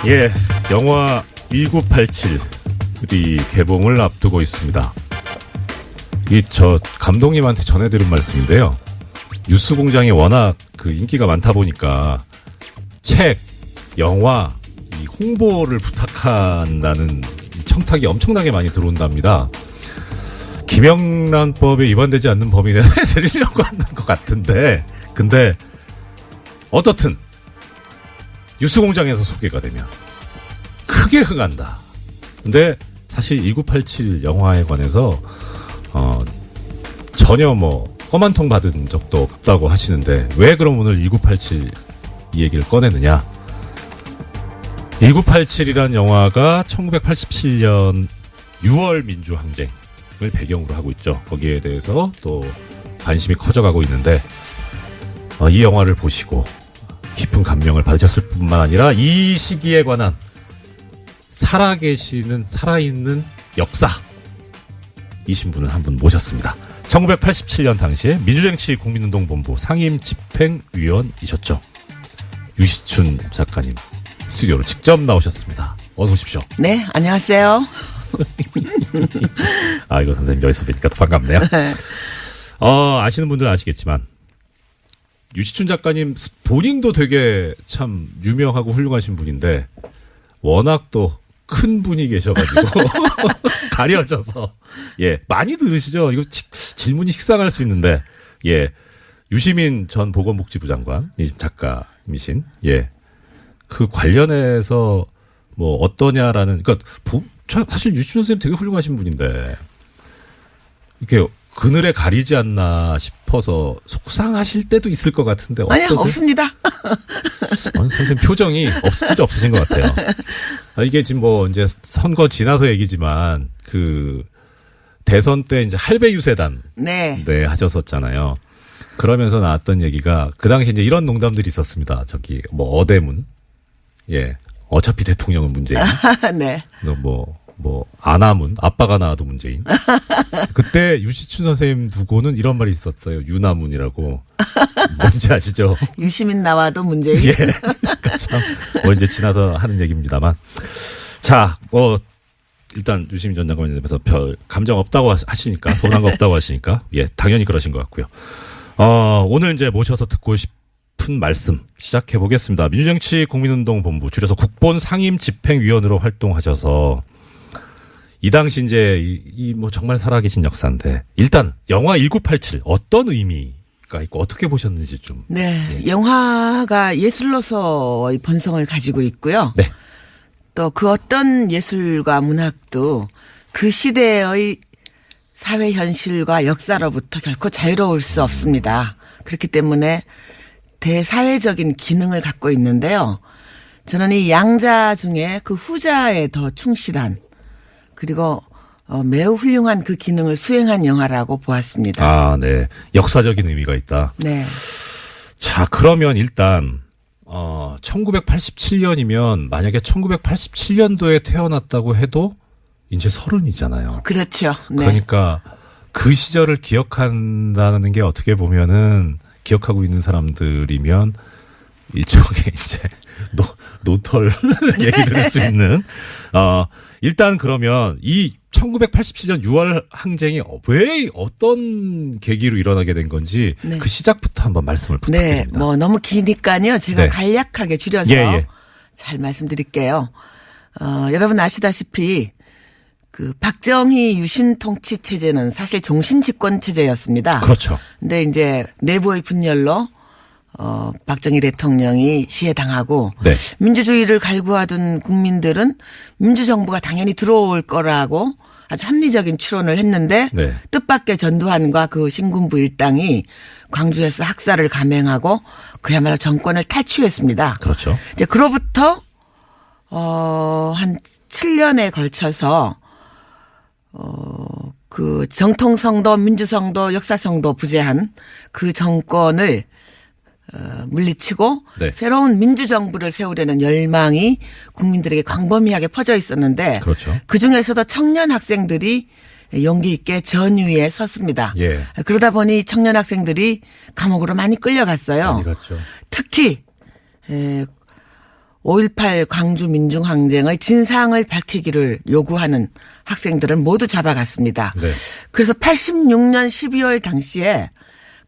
예, 영화 1987이 개봉을 앞두고 있습니다. 저 감독님한테 전해드린 말씀인데요. 뉴스공장이 워낙 그 인기가 많다 보니까 책, 영화, 이 홍보를 부탁한다는 청탁이 엄청나게 많이 들어온답니다. 김영란법에 위반되지 않는 범위 내에 드리려고 하는 것 같은데, 근데 어떻든 뉴스공장에서 소개가 되면 크게 흥한다. 근데 사실 1987 영화에 관해서 전혀 껌 한 통 받은 적도 없다고 하시는데 왜 그럼 오늘 1987 이 얘기를 꺼내느냐. 1987이란 영화가 1987년 6월 민주항쟁을 배경으로 하고 있죠. 거기에 대해서 또 관심이 커져가고 있는데 이 영화를 보시고 깊은 감명을 받으셨을 뿐만 아니라 이 시기에 관한 살아있는 역사 이신 분을 한 분 모셨습니다. 1987년 당시에 민주정치 국민운동본부 상임집행위원이셨죠. 유시춘 작가님 스튜디오로 직접 나오셨습니다. 어서 오십시오. 네, 안녕하세요. 이거 선생님 여기서 뵈니까 더 반갑네요. 아시는 분들은 아시겠지만 유시춘 작가님 본인도 되게 참 유명하고 훌륭하신 분인데 워낙 또 큰 분이 계셔가지고 가려져서 많이 들으시죠. 이거 질문이 식상할 수 있는데 유시민 전 보건복지부 장관 작가이신 그 관련해서 어떠냐라는 그러니까 사실 유시춘 선생님 되게 훌륭하신 분인데 이렇게 그늘에 가리지 않나 싶어서 속상하실 때도 있을 것 같은데 아니요, 없습니다. 선생님 표정이 진짜 없으신 것 같아요. 이게 지금 이제 선거 지나서 얘기지만 그 대선 때 이제 할배 유세단 네 하셨었잖아요. 그러면서 나왔던 얘기가 그 당시 이제 이런 농담들이 있었습니다. 저기 어대문 어차피 대통령은 문재인. 네. 안하문, 아빠가 나와도 문재인. 그때 유시춘 선생님 두고는 이런 말이 있었어요. 유나문이라고. 뭔지 아시죠? 유시민 나와도 문재인. 그러니까 참, 이제 지나서 하는 얘기입니다만. 자, 일단 유시민 전 장관에 대해서 별 감정 없다고 하시니까, 서운한 거 없다고 하시니까, 당연히 그러신 것 같고요. 오늘 이제 모셔서 듣고 싶은 말씀 시작해 보겠습니다. 민주정치 국민운동본부, 줄여서 국본 상임집행위원으로 활동하셔서, 이 당시 이제 정말 살아계신 역사인데 일단 영화 1987 어떤 의미가 있고 어떻게 보셨는지 좀. 네, 영화가 예술로서의 본성을 가지고 있고요. 네. 또 그 어떤 예술과 문학도 그 시대의 사회 현실과 역사로부터 결코 자유로울 수 없습니다. 그렇기 때문에 대사회적인 기능을 갖고 있는데요. 저는 이 양자 중에 그 후자에 더 충실한 그리고 매우 훌륭한 그 기능을 수행한 영화라고 보았습니다. 네. 역사적인 의미가 있다. 네. 자, 그러면 일단 1987년이면 만약에 1987년도에 태어났다고 해도 이제 30이잖아요. 그렇죠. 네. 그러니까 그 시절을 기억한다는 게 어떻게 보면은 기억하고 있는 사람들이면 일종의 이제 노털 얘기 들을 수 있는 일단 그러면 이 1987년 6월 항쟁이 왜 어떤 계기로 일어나게 된 건지 그 시작부터 한번 말씀을 부탁드립니다. 네, 너무 기니까요. 제가 간략하게 줄여서 잘 말씀드릴게요. 여러분 아시다시피 그 박정희 유신 통치 체제는 사실 종신 집권 체제였습니다. 그렇죠. 근데 이제 내부의 분열로 박정희 대통령이 시해당하고 민주주의를 갈구하던 국민들은 민주정부가 당연히 들어올 거라고 아주 합리적인 추론을 했는데 뜻밖의 전두환과 그 신군부 일당이 광주에서 학살을 감행하고 그야말로 정권을 탈취했습니다. 그렇죠. 이제 그로부터 한 7년에 걸쳐서 그 정통성도 민주성도 역사성도 부재한 그 정권을 물리치고 새로운 민주정부를 세우려는 열망이 국민들에게 광범위하게 퍼져 있었는데 그중에서도 청년 학생들이 용기 있게 전위에 섰습니다. 그러다 보니 청년 학생들이 감옥으로 많이 끌려갔어요. 많이 갔죠. 특히 5.18 광주 민중항쟁의 진상을 밝히기를 요구하는 학생들을 모두 잡아갔습니다. 네. 그래서 86년 12월 당시에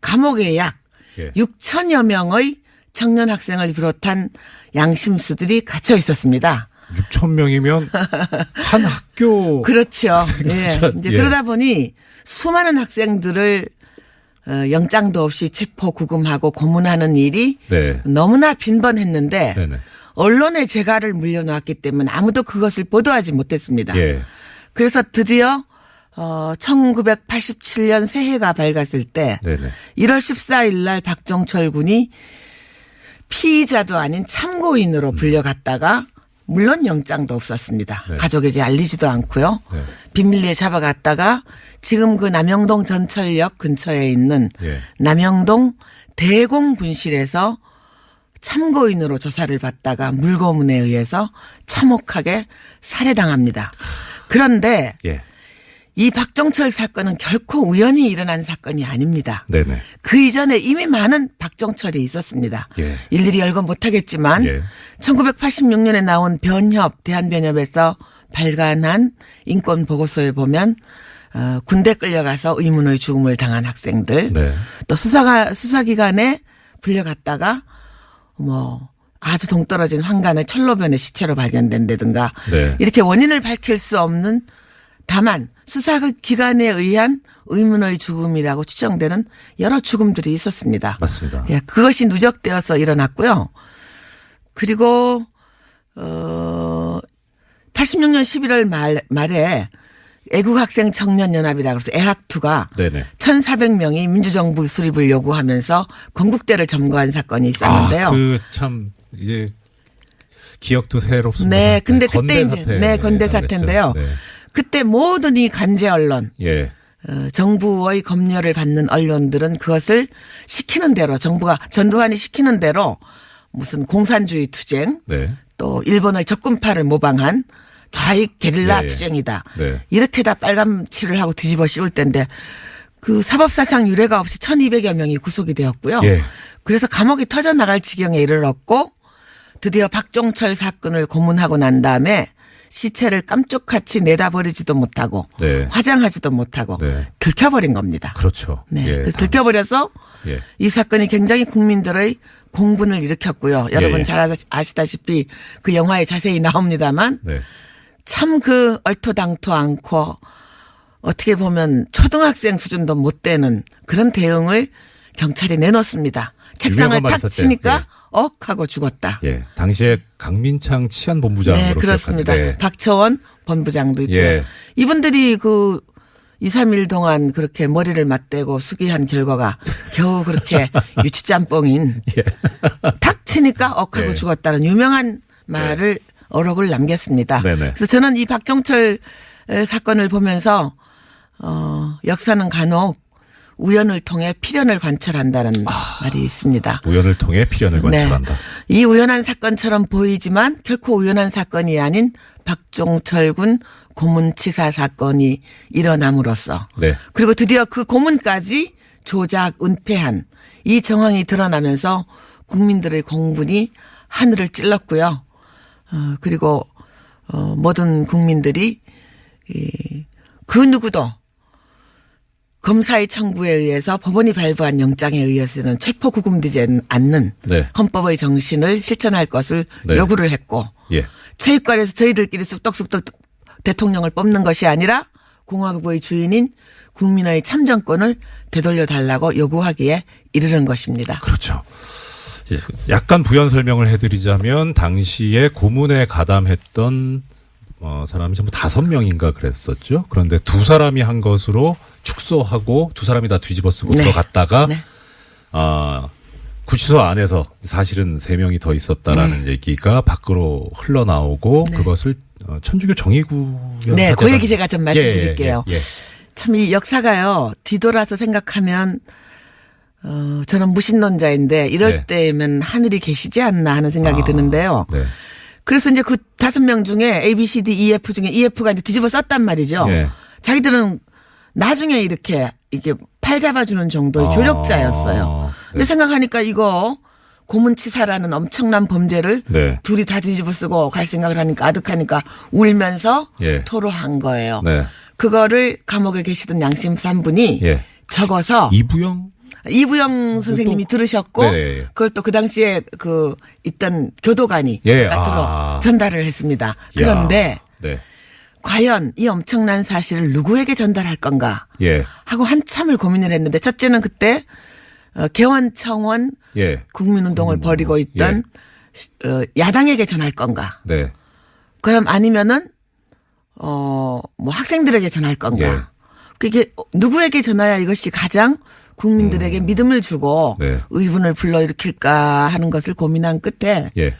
감옥에 약 예. 6천여 명의 청년 학생을 비롯한 양심수들이 갇혀 있었습니다. 6천 명이면 한 학교 그렇죠. 예. 진짜, 이제 예. 그러다 보니 수많은 학생들을 영장도 없이 체포 구금하고 고문하는 일이 네. 너무나 빈번했는데 네네. 언론의 재갈을 물려놓았기 때문에 아무도 그것을 보도하지 못했습니다. 예. 그래서 드디어 1987년 새해가 밝았을 때 네네. 1월 14일 날 박종철 군이 피의자도 아닌 참고인으로 불려갔다가 물론 영장도 없었습니다. 네. 가족에게 알리지도 않고요. 네. 비밀리에 잡아갔다가 지금 그 남영동 전철역 근처에 있는 예. 남영동 대공분실에서 참고인으로 조사를 받다가 물고문에 의해서 참혹하게 살해당합니다. 그런데 예. 이 박종철 사건은 결코 우연히 일어난 사건이 아닙니다. 네네. 그 이전에 이미 많은 박종철이 있었습니다. 예. 일일이 열거 못하겠지만 예. 1986년에 나온 변협, 대한변협에서 발간한 인권 보고서에 보면 군대 끌려가서 의문의 죽음을 당한 학생들, 네. 또 수사기관에 불려갔다가 뭐 아주 동떨어진 황간의 철로변의 시체로 발견된다든가 네. 이렇게 원인을 밝힐 수 없는 다만 수사기관에 의한 의문의 죽음이라고 추정되는 여러 죽음들이 있었습니다. 맞습니다. 예, 그것이 누적되어서 일어났고요. 그리고 86년 11월 말에 애국학생 청년연합이라고 해서 애학투가 네네. 1,400명이 민주정부 수립을 요구하면서 건국대를 점거한 사건이 있었는데요. 그 참 이제 기억도 새롭습니다. 네, 근데 그때 건대 사태. 네, 건대 사태인데요. 네. 그때 모든 이 간제 언론, 예. 정부의 검열을 받는 언론들은 그것을 시키는 대로 정부가 전두환이 시키는 대로 무슨 공산주의 투쟁, 네. 또 일본의 적군파를 모방한 좌익 게릴라 예, 예. 투쟁이다. 네. 이렇게 다 빨간칠을 하고 뒤집어 씌울 때인데 그 사법사상 유례가 없이 1,200여 명이 구속이 되었고요. 예. 그래서 감옥이 터져나갈 지경에 이르렀고 드디어 박종철 사건을 고문하고 난 다음에 시체를 깜짝같이 내다버리지도 못하고 네. 화장하지도 못하고 네. 들켜버린 겁니다. 그렇죠. 네. 예. 그래서 들켜버려서 예. 이 사건이 굉장히 국민들의 공분을 일으켰고요. 여러분 예. 잘 아시다시피 그 영화에 자세히 나옵니다만 네. 참 그 얼토당토 않고 어떻게 보면 초등학생 수준도 못 되는 그런 대응을 경찰이 내놓습니다. 책상을 유명한 말 탁 있었대요. 치니까 예. 억 하고 죽었다. 예. 당시에 강민창 치안본부장으로 네, 그렇습니다. 기억하는데. 박처원 본부장도 있고요. 예. 이분들이 그 2, 3일 동안 그렇게 머리를 맞대고 수기한 결과가 겨우 그렇게 유치짬뽕인 탁 치니까 억하고 예. 죽었다는 유명한 말을 어록을 남겼습니다. 네네. 그래서 저는 이 박종철 사건을 보면서 역사는 간혹 우연을 통해 필연을 관철한다는 말이 있습니다. 우연을 통해 필연을 관철한다. 네. 이 우연한 사건처럼 보이지만 결코 우연한 사건이 아닌 박종철 군 고문치사 사건이 일어남으로써 네. 그리고 드디어 그 고문까지 조작, 은폐한 이 정황이 드러나면서 국민들의 공분이 하늘을 찔렀고요. 그리고 모든 국민들이 그 누구도 검사의 청구에 의해서 법원이 발부한 영장에 의해서는 체포 구금되지 않는 네. 헌법의 정신을 실천할 것을 네. 요구를 했고 예. 체육관에서 저희들끼리 쑥떡쑥떡 대통령을 뽑는 것이 아니라 공화국의 주인인 국민의 참정권을 되돌려 달라고 요구하기에 이르는 것입니다. 그렇죠. 예. 약간 부연 설명을 해드리자면 당시에 고문에 가담했던 사람이 전부 5명인가 그랬었죠. 그런데 2사람이 한 것으로 축소하고 2사람이 다 뒤집어 쓰고 네. 들어갔다가 네. 구치소 안에서 사실은 3명이 더 있었다라는 얘기가 밖으로 흘러나오고 네. 그것을 천주교 정의구현 네, 그 사제가- 얘기 제가 좀 말씀드릴게요. 예, 예, 예. 참 이 역사가요. 뒤돌아서 생각하면 저는 무신론자인데 이럴 네. 때면 하늘이 계시지 않나 하는 생각이 드는데요. 네. 그래서 이제 그 5명 중에 A, B, C, D, E, F 중에 EF가 이제 뒤집어 썼단 말이죠. 예. 자기들은 나중에 이렇게 팔 잡아주는 정도의 아, 조력자였어요. 근데 네. 생각하니까 이거 고문치사라는 엄청난 범죄를 네. 둘이 다 뒤집어 쓰고 갈 생각을 하니까 아득하니까 울면서 예. 토로한 거예요. 네. 그거를 감옥에 계시던 양심수 한 분이 예. 적어서 이부영 선생님이 들으셨고 네. 그걸 또 그 당시에 그 있던 교도관이 예. 들어 전달을 했습니다. 그런데 야. 네. 과연 이 엄청난 사실을 누구에게 전달할 건가 예. 하고 한참을 고민을 했는데 첫째는 그때 개원청원 예. 국민운동을 벌이고 있던 야당에게 전할 건가. 네. 그럼 아니면은 뭐 학생들에게 전할 건가. 예. 그게 누구에게 전해야 이것이 가장 국민들에게 믿음을 주고 네. 의분을 불러일으킬까 하는 것을 고민한 끝에 예.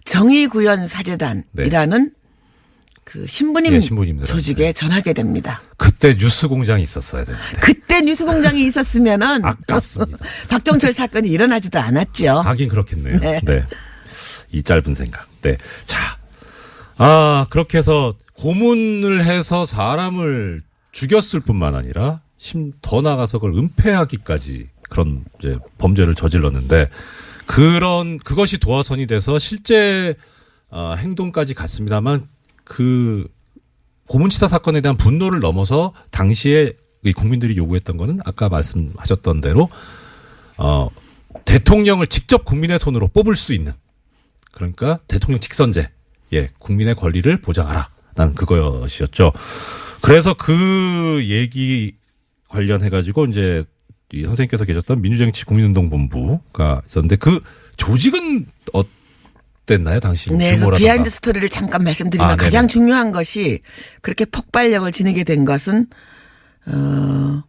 정의구현 사재단이라는 그 신부님 예, 신부님들. 조직에 전하게 됩니다. 그때 뉴스공장이 있었어야 되는데. 그때 뉴스공장이 있었으면은 아깝습니다. 박정철 사건이 일어나지도 않았죠. 하긴 그렇겠네요. 네. 네. 이 짧은 생각. 네. 자. 그렇게 해서 고문을 해서 사람을 죽였을 뿐만 아니라 더 나아가서 그걸 은폐하기까지 그런 이제 범죄를 저질렀는데 그것이 도화선이 돼서 실제 행동까지 갔습니다만 그 고문치사 사건에 대한 분노를 넘어서 당시에 이 국민들이 요구했던 거는 아까 말씀하셨던 대로 대통령을 직접 국민의 손으로 뽑을 수 있는 그러니까 대통령 직선제 국민의 권리를 보장하라 난 그것이었죠. 그래서 그 얘기 관련해가지고 이제 이 선생님께서 계셨던 민주정치 국민운동본부가 있었는데 그 조직은 어땠나요 당시? 네, 그 규모라든가. 비하인드 스토리를 잠깐 말씀드리면 가장 중요한 것이 그렇게 폭발력을 지니게 된 것은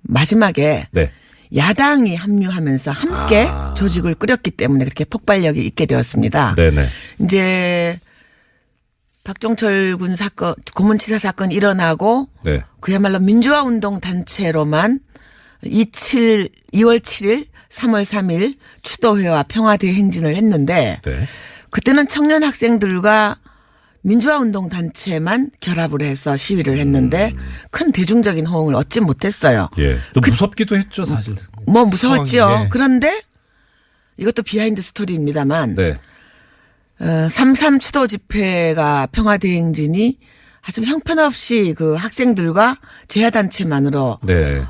마지막에 네. 야당이 합류하면서 함께 조직을 꾸렸기 때문에 그렇게 폭발력이 있게 되었습니다. 네네. 이제 박종철 군 사건, 고문치사 사건이 일어나고 네. 그야말로 민주화 운동 단체로만 2월 7일, 3월 3일 추도회와 평화대행진을 했는데 네. 그때는 청년 학생들과 민주화 운동 단체만 결합을 해서 시위를 했는데 큰 대중적인 호응을 얻지 못했어요. 예. 또 무섭기도 했죠, 사실. 뭐 무서웠죠. 상황이, 예. 그런데 이것도 비하인드 스토리입니다만 네. 3.3 추도 집회가 평화대행진이 아주 형편없이 그 학생들과 제야단체만으로 네.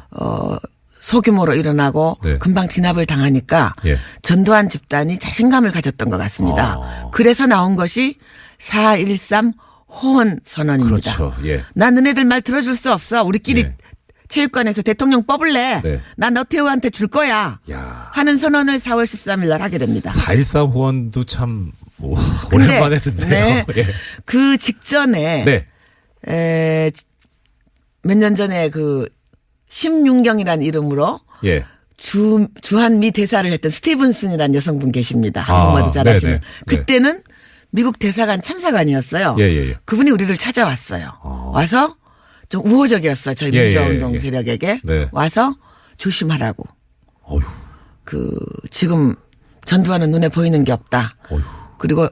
소규모로 일어나고 네. 금방 진압을 당하니까 예. 전두환 집단이 자신감을 가졌던 것 같습니다. 그래서 나온 것이 4.13 호언 선언입니다. 그렇죠. 예. 난 너네들 말 들어줄 수 없어. 우리끼리 예. 체육관에서 대통령 뽑을래. 네. 난 너태우한테 줄 거야. 야. 하는 선언을 4월 13일 날 하게 됩니다. 4.13 호언도 참 근데, 오랜만에 듣네요. 네. 예. 그 직전에 네. 몇 년 전에 그 심윤경이라는 이름으로 예. 주한미 대사를 했던 스티븐슨이라는 여성분 계십니다. 한국말도 잘하시는. 네네. 그때는 미국 대사관 참사관이었어요. 예. 그분이 우리를 찾아왔어요. 와서 좀 우호적이었어요. 저희 민주화운동 예. 세력에게. 네. 와서 조심하라고. 어휴. 지금 전두환은 눈에 보이는 게 없다. 어휴. 그리고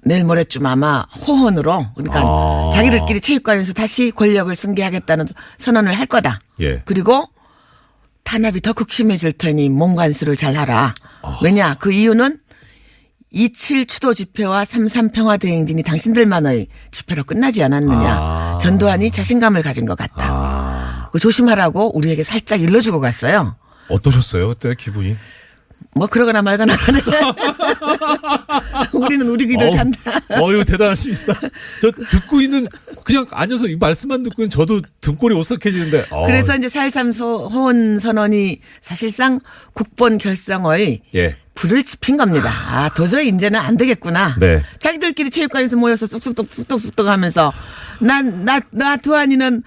내일 모레쯤 아마 호언으로 그러니까 자기들끼리 체육관에서 다시 권력을 승계하겠다는 선언을 할 거다. 예. 그리고 탄압이 더 극심해질 테니 몸 관수를 잘 하라. 왜냐? 그 이유는 27 추도 집회와 3.3 평화대행진이 당신들만의 집회로 끝나지 않았느냐. 전두환이 자신감을 가진 것 같다. 조심하라고 우리에게 살짝 일러주고 갔어요. 어떠셨어요? 그때 기분이? 뭐 그러거나 말거나 하네. 우리는 우리 길을 간다. 어유 대단하십니다. 저 듣고 있는 그냥 앉아서 이 말씀만 듣고 있는 저도 등골이 오싹해지는데. 그래서 이제 4.13 호언 선언이 사실상 국본 결성의 불을 지핀 겁니다. 도저히 이제는 안 되겠구나. 네. 자기들끼리 체육관에서 모여서 쑥쑥 하면서 나 두한이는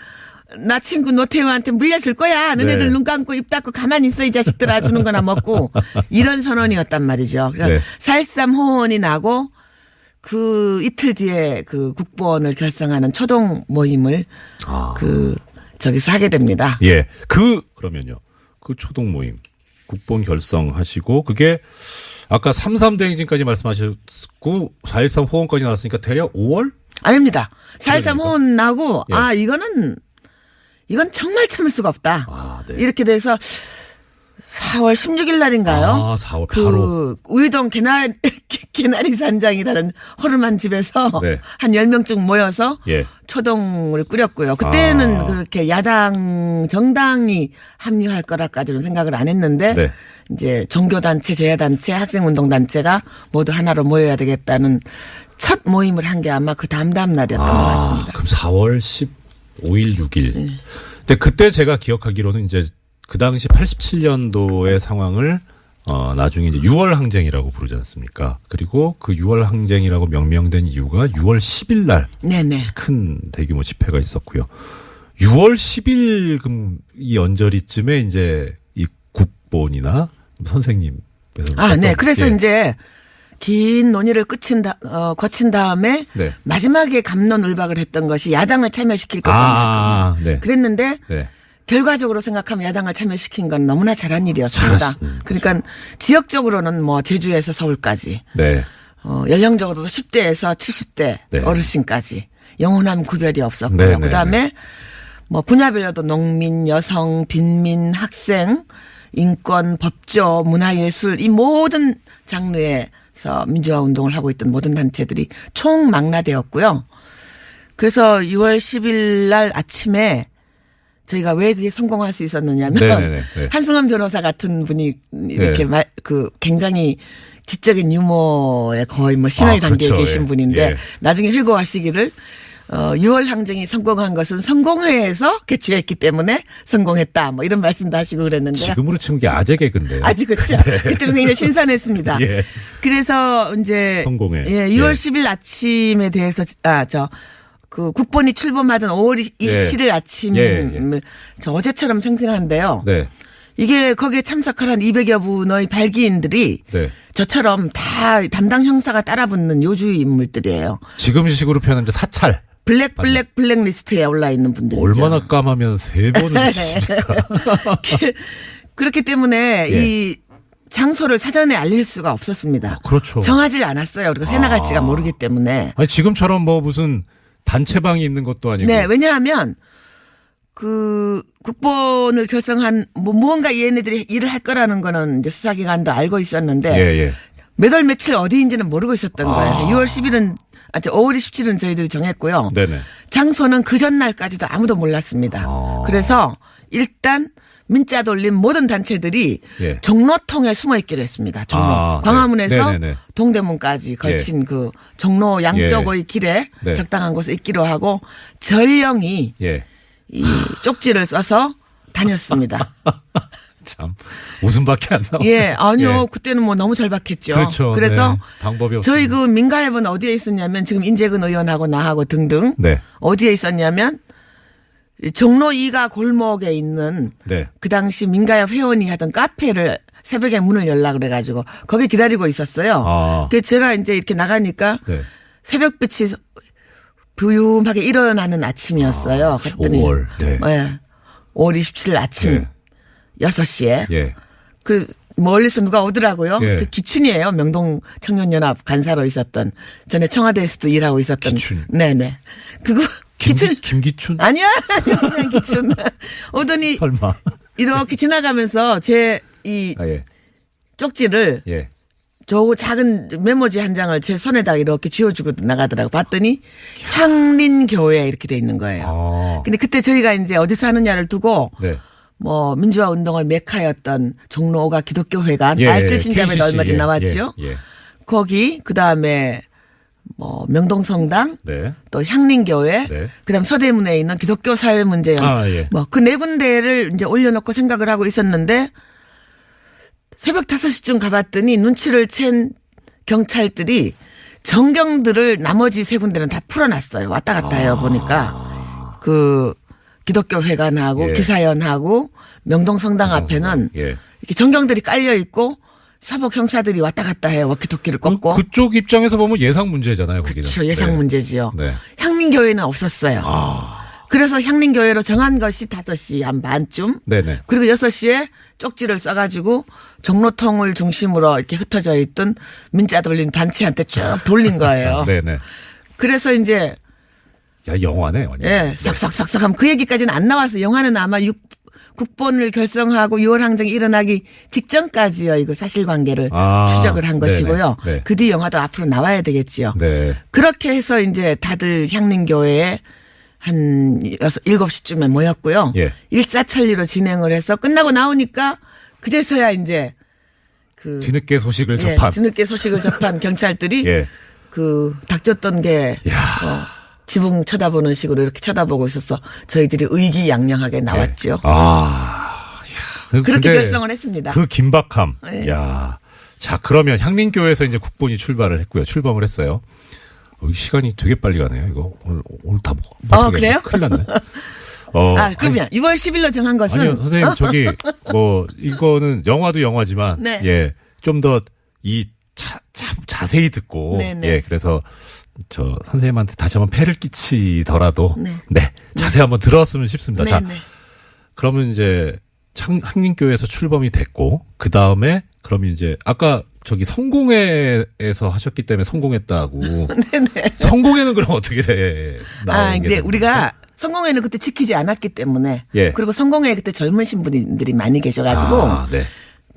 나 친구 노태우한테 물려줄 거야. 너네들 네. 눈 감고 입 닫고 가만히 있어 이 자식들아 주는 거나 먹고 이런 선언이었단 말이죠. 그래서 4.13 호언이 나고 그 이틀 뒤에 그 국본을 결성하는 초동 모임을 저기서 하게 됩니다. 예. 그러면요. 그 초동 모임 국본 결성하시고 그게 아까 3.3 대행진까지 말씀하셨고 4.13 호언까지 나왔으니까 대략 5월? 아닙니다. 4.13 호언 나고 예. 이건 정말 참을 수가 없다. 네. 이렇게 돼서 4월 16일 날인가요? 아, 4월 바로. 우유동 개나리 산장이라는 허름한 집에서 네. 한 10명쯤 모여서 예. 초동을 꾸렸고요. 그때는 그렇게 정당이 합류할 거라까지는 생각을 안 했는데 네. 이제 종교단체, 제야단체, 학생운동단체가 모두 하나로 모여야 되겠다는 첫 모임을 한 게 아마 그 다음 날이었던 것 같습니다. 그럼 4월 15일, 6일. 근데 그때 제가 기억하기로는 이제 그 당시 87년도의 상황을 나중에 이제 6월 항쟁이라고 부르지 않습니까? 그리고 그 6월 항쟁이라고 명명된 이유가 6월 10일 날 네네. 큰 대규모 집회가 있었고요. 6월 10일 이 언저리쯤에 이제 이 국본이나 선생님께서 네. 그래서 예. 이제 긴 논의를 거친 다음에 네. 마지막에 갑론을박을 했던 것이 야당을 참여시킬 거다. 네. 그랬는데 네. 결과적으로 생각하면 야당을 참여시킨 건 너무나 잘한 일이었습니다. 그러니까 지역적으로는 뭐 제주에서 서울까지, 네. 연령적으로도 10대에서 70대 네. 어르신까지 영원한 구별이 없었고요. 네, 그다음에 뭐 분야별로도 농민, 여성, 빈민, 인권, 법조, 문화예술 이 모든 장르에서 민주화 운동을 하고 있던 모든 단체들이 총망라되었고요. 그래서 6월 10일 날 아침에 저희가 왜 그게 성공할 수 있었느냐면 네네네. 네. 한승원 변호사 같은 분이 이렇게 굉장히 지적인 유머에 거의 뭐 신화의 단계에 그렇죠. 계신 예. 분인데 예. 나중에 회고하시기를 6월 항쟁이 성공한 것은 성공회에서 개최했기 때문에 성공했다. 뭐 이런 말씀도 하시고 그랬는데. 지금으로 치면 게 아재 개그인데요. 아직 그렇죠. 그때는 굉장히 신선했습니다. 예. 그래서 이제 성공회. 예, 6월 예. 10일 아침에 대해서 그 국본이 출범하던 5월 27일 아침 저 어제처럼 생생한데요. 네. 이게 거기에 참석할 한 200여 분의 발기인들이 네. 저처럼 다 담당 형사가 따라붙는 요주 인물들이에요. 지금 식으로 표현하면 사찰. 블랙리스트에 올라 있는 분들이죠. 얼마나 까마면 3번을 치십니까? 그렇기 때문에 예. 이 장소를 사전에 알릴 수가 없었습니다. 그렇죠. 정하지 않았어요. 우리가 새 나갈지가 모르기 때문에. 아니 지금처럼 뭐 무슨 단체방이 있는 것도 아니고. 네, 왜냐하면 그 국본을 결성한 무언가 얘네들이 일을 할 거라는 거는 이제 수사기관도 알고 있었는데 예. 몇 월 며칠 어디인지는 모르고 있었던 거예요. 6월 10일은 5월 27일은 저희들이 정했고요. 네네. 장소는 그 전날까지도 아무도 몰랐습니다. 그래서 일단 민자 돌린 모든 단체들이 예. 종로통에 숨어 있기로 했습니다. 종로. 네. 광화문에서 네네네. 동대문까지 걸친 그 종로 양쪽의 길에 네. 적당한 곳에 있기로 하고 전령이 예. 이 쪽지를 써서 다녔습니다. 참 웃음밖에 안 나와요. 예, 아니요. 예. 그때는 뭐 너무 절박했죠. 그렇죠. 그래서 네. 방법이 없어요. 저희 그 민가협은 어디에 있었냐면 지금 인재근 의원하고 나하고 등등 네. 어디에 있었냐면 종로 2가 골목에 있는 네. 그 당시 민가협 회원이 하던 카페를 새벽에 문을 열라 그래가지고 거기 기다리고 있었어요. 그래서 제가 이제 이렇게 나가니까 네. 새벽빛이 부유하게 일어나는 아침이었어요. 그랬더니 5월. 네. 5월 27일 아침 6시에 예. 그 멀리서 누가 오더라고요. 예. 그 기춘이에요. 명동 청년연합 간사로 있었던 전에 청와대에서도 일하고 있었던. 기춘. 네네. 그거 김기춘? 아니야 그냥 기춘. 오더니 설마. 이렇게 지나가면서 제 이 예. 쪽지를 예. 저 작은 메모지 한 장을 제 손에다 이렇게 쥐어주고 나가더라고. 봤더니 향린교회 이렇게 돼 있는 거예요. 근데 그때 저희가 이제 어디서 하느냐를 두고 네. 뭐 민주화 운동의 메카였던 종로 5가 기독교회관 알쓸 신자매도 얼마 전에 나왔죠. 예. 거기 그다음에 뭐 명동성당 네. 또 향린교회 네. 그다음 서대문에 있는 기독교 사회문제연 예. 뭐 그 네 군데를 이제 올려놓고 생각을 하고 있었는데 새벽 5시쯤 가봤더니 눈치를 챈 경찰들이 정경들을 나머지 세 군데는 다 풀어놨어요. 왔다 갔다 해요. 보니까 그 기독교 회관하고 예. 기사연하고 명동성당 앞에는 이렇게 정경들이 깔려 있고 사복 형사들이 왔다 갔다 해요. 워키토키를 꽂고. 그쪽 입장에서 보면 예상 문제잖아요. 거기는. 그렇죠. 예상 문제지요. 네. 향민교회는 없었어요. 그래서 향린교회로 정한 것이 5시 한 반쯤. 네네. 그리고 6시에 쪽지를 써가지고 종로통을 중심으로 이렇게 흩어져 있던 민자 돌린 단체한테 쭉 돌린 거예요. 네네. 그래서 이제 야, 영화네, 완전. 예, 싹싹싹싹 하면 그 얘기까지는 안 나와서 영화는 아마 국본을 결성하고 6월 항쟁이 일어나기 직전까지요. 이거 사실관계를 아, 추적을 한 네네. 것이고요. 네. 그 뒤 영화도 앞으로 나와야 되겠지요. 네. 그렇게 해서 이제 다들 향림교회에 한 7시쯤에 모였고요. 예. 일사천리로 진행을 해서 끝나고 나오니까 그제서야 이제 그 뒤늦게 소식을 예, 접한. 뒤늦게 소식을 접한 경찰들이 예. 그 닥쳤던 게 지붕 쳐다보는 식으로 이렇게 쳐다보고 있어서 저희들이 의기양양하게 나왔죠. 아, 야, 그렇게 근데 결성을 했습니다. 그 긴박함. 네. 야, 자 그러면 향림교회에서 이제 국본이 출발을 했고요. 출범을 했어요. 시간이 되게 빨리 가네요. 이거 오늘 다 못. 그래요? 큰일 났네. 그러면 6월 10일로 정한 것은 아니요, 선생님 저기 뭐 이거는 영화도 영화지만 네. 예, 좀 더 이 자세히 듣고 네네. 예, 그래서 저 선생님한테 다시 한번 폐를 끼치더라도 네. 네, 자세히 한번 들었으면 싶습니다. 자, 네네. 그러면 이제 향림교회에서 출범이 됐고 그 다음에 그러면 이제 아까 저기 성공회에서 하셨기 때문에 성공했다고. 네네. 성공회는 그럼 어떻게 돼? 이제 우리가 성공회는 그때 지키지 않았기 때문에 예. 그리고 성공회에 그때 젊은 신부님들이 많이 계셔가지고 네.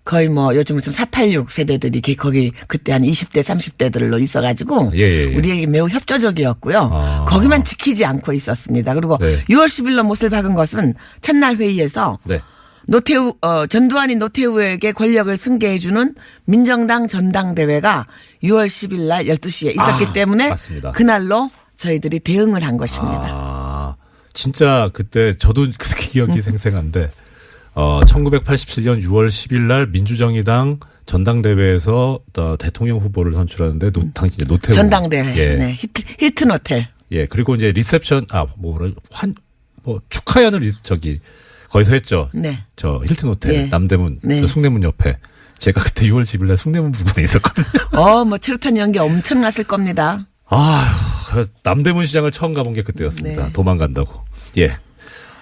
거의 뭐 요즘은 좀 486 세대들이 거기 그때 한 20대 30대들로 있어가지고 예. 우리에게 매우 협조적이었고요. 거기만 지키지 않고 있었습니다. 그리고 네. 6월 10일로 못을 박은 것은 첫날 회의에서 네. 노태우 전두환이 노태우에게 권력을 승계해주는 민정당 전당대회가 6월 10일 날 12시에 있었기 때문에 맞습니다. 그날로 저희들이 대응을 한 것입니다. 진짜 그때 저도 그렇게 기억이 생생한데 1987년 6월 10일 날 민주정의당 전당대회에서 대통령 후보를 선출하는데 당시 노태우 전당대회. 예. 네. 힐튼 호텔. 예. 그리고 이제 리셉션 축하연을 거기서 했죠. 네. 저 힐튼 호텔 예. 남대문 네. 저 숭례문 옆에 제가 그때 6월 10일 날 숭례문 부근에 있었거든요. 뭐 체류탄 연기 엄청났을 겁니다. 남대문 시장을 처음 가본 게 그때였습니다. 네. 도망간다고. 예.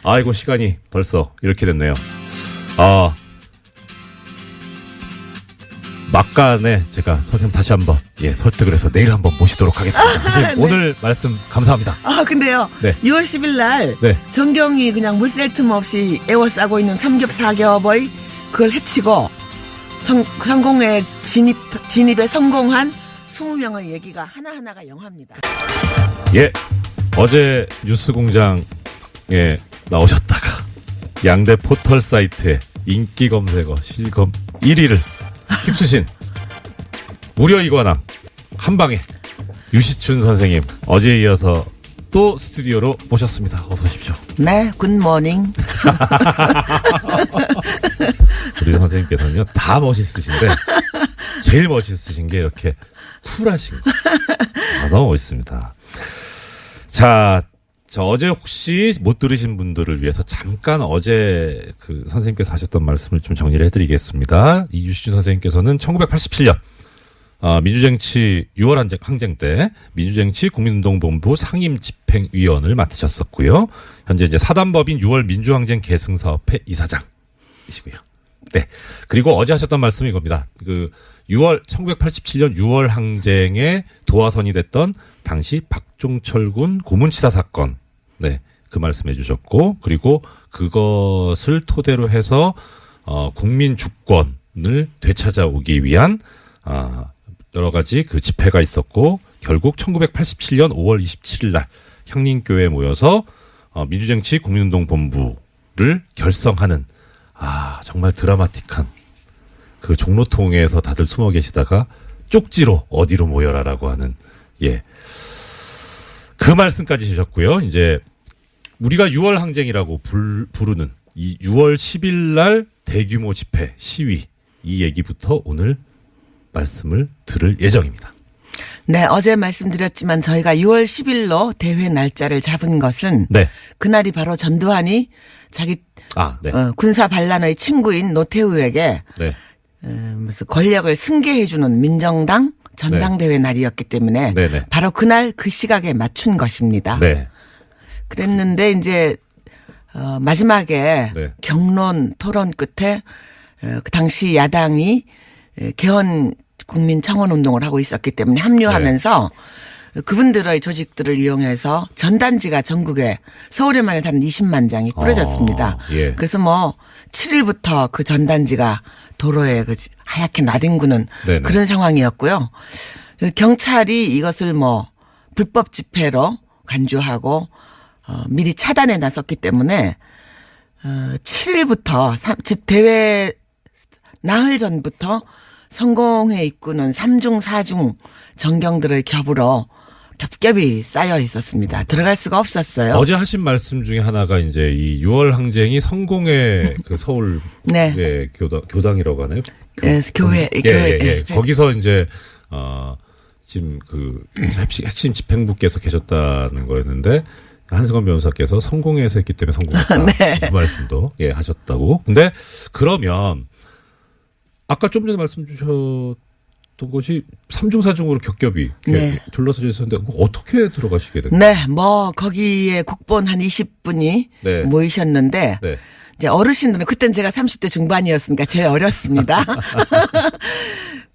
아이고 시간이 벌써 이렇게 됐네요. 막간에 제가 선생님 다시 한번 설득을 해서 내일 한번 모시도록 하겠습니다. 선생님 네. 오늘 말씀 감사합니다. 근데요. 네. 6월 10일 날 네. 정경이 그냥 물샐 틈 없이 에워싸고 있는 삼겹사겹의 그걸 해치고 성공에 진입에 성공한 20명의 얘기가 하나하나가 영화입니다. 예. 어제 뉴스공장에 나오셨다가 양대 포털 사이트의 인기 검색어 실검 1위를 휩쓰신 무려 이관왕 한방에 유시춘 선생님 어제에 이어서 또 스튜디오로 모셨습니다. 어서 오십시오. 네, 굿모닝. 우리 선생님께서는요 다 멋있으신데 제일 멋있으신 게 이렇게 쿨하신 거. 너무 멋있습니다. 자, 어제 혹시 못 들으신 분들을 위해서 잠깐 어제 그 선생님께서 하셨던 말씀을 좀 정리를 해드리겠습니다. 이 유시춘 선생님께서는 1987년 민주정치 6월 항쟁 때 민주정치 국민운동본부 상임집행위원을 맡으셨었고요. 현재 이제 사단법인 6월 민주항쟁 계승사업회 이사장이시고요. 네. 그리고 어제 하셨던 말씀이 이겁니다. 1987년 6월 항쟁에 도화선이 됐던 당시 박종철 군 고문치사 사건. 네. 그 말씀해 주셨고, 그리고 그것을 토대로 해서, 국민 주권을 되찾아오기 위한, 여러 가지 그 집회가 있었고, 결국 1987년 5월 27일 날 향림교회에 모여서, 민주정치 국민운동본부를 결성하는, 정말 드라마틱한 그 종로통에서 다들 숨어 계시다가 쪽지로 어디로 모여라라고 하는, 그 말씀까지 주셨고요. 이제 우리가 6월 항쟁이라고 부르는 이 6월 10일 날 대규모 집회, 시위 이 얘기부터 오늘 말씀을 들을 예정입니다. 네, 어제 말씀드렸지만 저희가 6월 10일로 대회 날짜를 잡은 것은 네. 그날이 바로 전두환이 자기 네. 군사 반란의 친구인 노태우에게 네. 무슨 권력을 승계해주는 민정당 전당대회 날이었기 때문에 네네. 바로 그날 그 시각에 맞춘 것입니다. 네. 그랬는데 이제 마지막에 네. 경론 토론 끝에 그 당시 야당이 개헌 국민 청원 운동을 하고 있었기 때문에 합류하면서 그분들의 조직들을 이용해서 전단지가 전국에 서울에만 해도 한 20만 장이 뿌려졌습니다. 예. 그래서 뭐 7일부터 그 전단지가 도로에 그 하얗게 나뒹구는 네네. 그런 상황이었고요. 경찰이 이것을 뭐 불법 집회로 간주하고 미리 차단해 놨었기 때문에 7일부터 즉 대회 나흘 전부터 성공회 입구는 3중 4중 전경들의 겹겹이 쌓여 있었습니다. 들어갈 수가 없었어요. 어제 하신 말씀 중에 하나가 이제 이 6월 항쟁이 성공의 그 서울 네. 교당이라고 하나요? 교회. 거기서 이제 지금 그 핵심 집행부께서 계셨다는 거였는데 한승원 변호사께서 성공회에서 했기 때문에 성공했다. 네. 그 말씀도 하셨다고. 근데 그러면 아까 좀 전에 말씀 주셨던 것이 3중 4중으로 겹겹이 네. 둘러서져 있었는데 어떻게 들어가시게 됐나요? 네, 뭐 거기에 국본 한 20분이 네. 모이셨는데 네. 이제 어르신들은 그때는 제가 30대 중반이었으니까 제일 어렸습니다.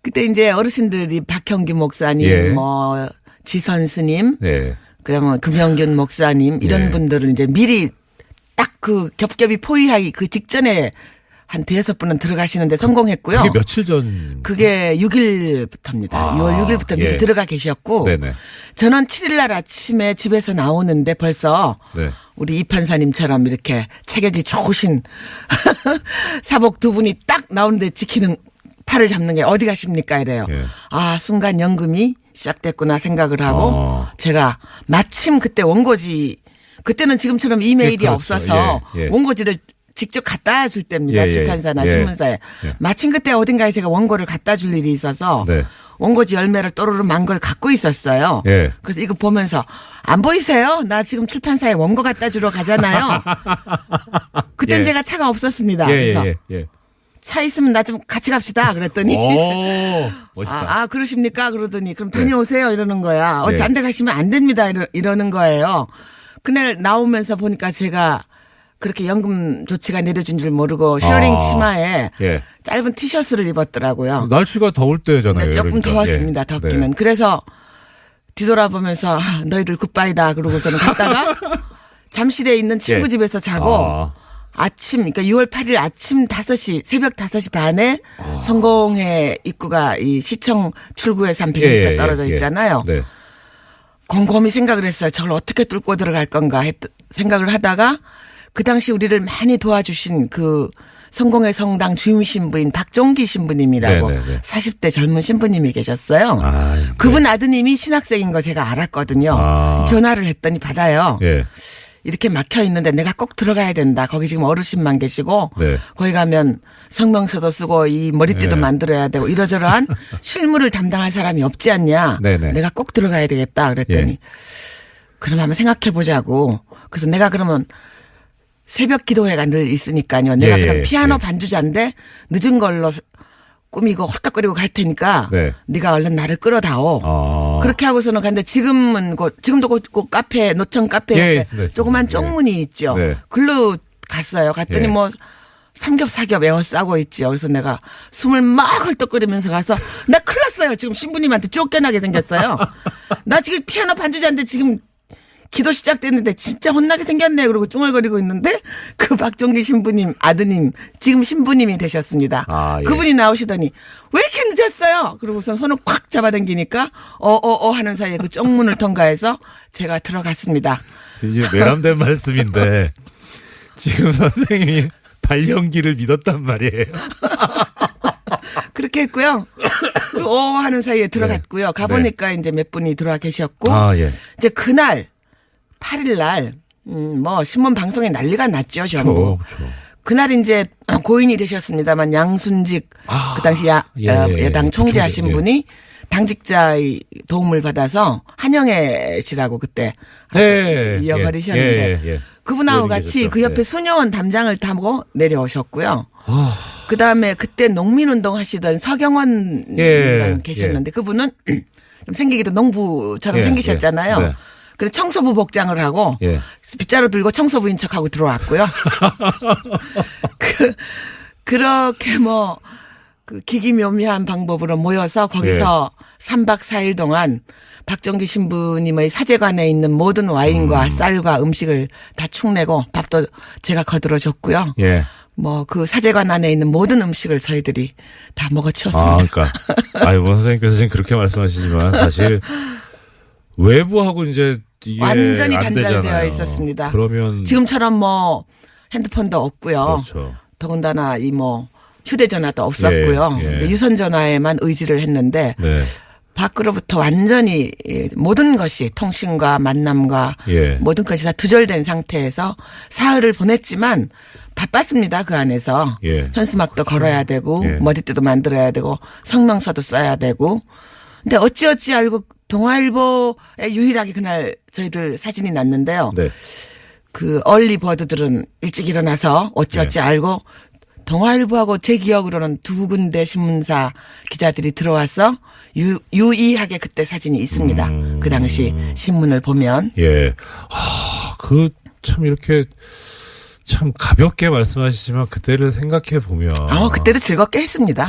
그때 이제 어르신들이 박형규 목사님, 예. 뭐 지선 스님, 네. 그다음에 금영균 목사님 이런 예. 분들을 이제 미리 딱 그 겹겹이 포위하기 그 직전에 한 대여섯 분은 들어가시는데 성공했고요. 그게 며칠 전? 그게 6일부터입니다. 아, 6월 6일부터 미리 예. 들어가 계셨고 네네. 저는 7일날 아침에 집에서 나오는데 벌써 네. 우리 이 판사님처럼 이렇게 체격이 좋으신 사복 두 분이 딱 나오는데 지키는 팔을 잡는 게 어디 가십니까 이래요. 예. 아 순간 연금이 시작됐구나 생각을 하고 아. 제가 마침 그때 원고지 그때는 지금처럼 이메일이 그렇죠. 없어서 예. 원고지를 직접 갖다 줄 때입니다. 예. 출판사나 예. 신문사에. 예. 마침 그때 어딘가에 제가 원고를 갖다 줄 일이 있어서 네. 원고지 열매를 또르르 만 걸 갖고 있었어요. 예. 그래서 이거 보면서 안 보이세요? 나 지금 출판사에 원고 갖다 주러 가잖아요. 그땐 예. 제가 차가 없었습니다. 예, 그래서 예. 차 있으면 나 좀 같이 갑시다. 그랬더니 오, 멋있다. 그러십니까? 그러더니 그럼 다녀오세요. 이러는 거야. 네. 딴 데 가시면 안 됩니다. 이러는 거예요. 그날 나오면서 보니까 제가 그렇게 연금 조치가 내려진 줄 모르고 쉐어링 치마에 예. 짧은 티셔츠를 입었더라고요. 날씨가 더울 때잖아요. 네, 조금 그러니까. 더웠습니다. 예. 덥기는. 네. 그래서 뒤돌아보면서 너희들 굿바이다 그러고서는 갔다가 잠실에 있는 친구 예. 집에서 자고 아. 아침 그러니까 6월 8일 아침 5시 새벽 5시 반에 성공회 입구가 이 시청 출구에서 한 100m 떨어져 있잖아요. 네. 곰곰이 생각을 했어요. 저걸 어떻게 뚫고 들어갈 건가 생각을 하다가 그 당시 우리를 많이 도와주신 그 성공회 성당 주임 신부인 박종기 신부님이라고 네네네. 40대 젊은 신부님이 계셨어요. 아, 네. 그분 아드님이 신학생인 거 제가 알았거든요. 아. 전화를 했더니 받아요. 예. 이렇게 막혀 있는데 내가 꼭 들어가야 된다. 거기 지금 어르신만 계시고 네. 거기 가면 성명서도 쓰고 이 머리띠도 네. 만들어야 되고 이러저러한 실무를 담당할 사람이 없지 않냐. 네네. 내가 꼭 들어가야 되겠다. 그랬더니 예. 그럼 한번 생각해 보자고. 그래서 내가 그러면 새벽 기도회가 늘 있으니까요. 내가 예, 그럼 예, 피아노 예. 반주자인데 늦은 걸로 꾸미고 헐떡거리고 갈 테니까 네. 네가 얼른 나를 끌어다오. 아. 그렇게 하고서는 갔는데 지금도 그 카페 노천 카페 예, 옆에 있습니다. 조그만 예. 쪽문이 있죠. 네. 글로 갔어요. 갔더니 예. 뭐 삼겹 에워싸고 있죠. 그래서 내가 숨을 막 헐떡거리면서 가서 나 큰일 났어요. 지금 신부님한테 쫓겨나게 생겼어요. 나 지금 피아노 반주자인데 지금 기도 시작됐는데 진짜 혼나게 생겼네. 그러고 쭝얼거리고 있는데 그 박종기 신부님 아드님 지금 신부님이 되셨습니다. 아, 예. 그분이 나오시더니 왜 이렇게 늦었어요? 그러고선 손을 콱 잡아당기니까 하는 사이에 그 쪽문을 통과해서 제가 들어갔습니다. 이제 외람된 말씀인데 지금 선생님이 발연기를 믿었단 말이에요. 그렇게 했고요. 그리고 하는 사이에 들어갔고요. 가보니까 이제 몇 분이 들어와 계셨고 아, 예. 이제 그날 8일 날 뭐 신문 방송에 난리가 났죠. 전부. 그렇죠. 그날 이제 고인이 되셨습니다만 양순직 그 당시 예, 여당 총재하신 예. 분이 당직자의 도움을 받아서 한영애 씨라고 그때 예, 이어버리셨는데 예. 그분하고 의원님 같이 계셨죠. 그 옆에 예. 수녀원 담장을 타고 내려오셨고요. 아. 그다음에 그때 농민운동 하시던 서경원 예, 계셨는데 그분은 좀 생기기도 농부처럼 예, 생기셨잖아요. 예, 네. 그래서 청소부 복장을 하고 예. 빗자루 들고 청소부인 척하고 들어왔고요. 그렇게 뭐 그 기기묘미한 방법으로 모여서 거기서 3박 4일 동안 박정기 신부님의 사제관에 있는 모든 와인과 쌀과 음식을 다 축내고 밥도 제가 거들어 줬고요. 예. 뭐 그 사제관 안에 있는 모든 음식을 저희들이 다 먹어 아, 치웠습니다. 그러니까. 아유, 뭐 선생님께서 지금 그렇게 말씀하시지만 사실 외부하고 이제 이게 완전히 안 단절되어 되잖아요. 있었습니다. 그러면 지금처럼 뭐 핸드폰도 없고요. 그렇죠. 더군다나 이 뭐 휴대전화도 없었고요. 예, 예. 유선전화에만 의지를 했는데 네. 밖으로부터 완전히 모든 것이 통신과 만남과 예. 모든 것이 다 두절된 상태에서 사흘을 보냈지만 바빴습니다. 그 안에서. 예. 현수막도 걸어야 되고 예. 머리띠도 만들어야 되고 성명서도 써야 되고. 근데 어찌어찌 알고 동아일보에 유일하게 그날 저희들 사진이 났는데요. 네. 그 얼리버드들은 일찍 일어나서 어찌어찌 알고 동아일보하고 제 기억으로는 두 군데 신문사 기자들이 들어와서 유의하게 그때 사진이 있습니다. 그 당시 신문을 보면. 예. 그 참 이렇게 참 가볍게 말씀하시지만 그때를 생각해 보면 그때도 즐겁게 했습니다.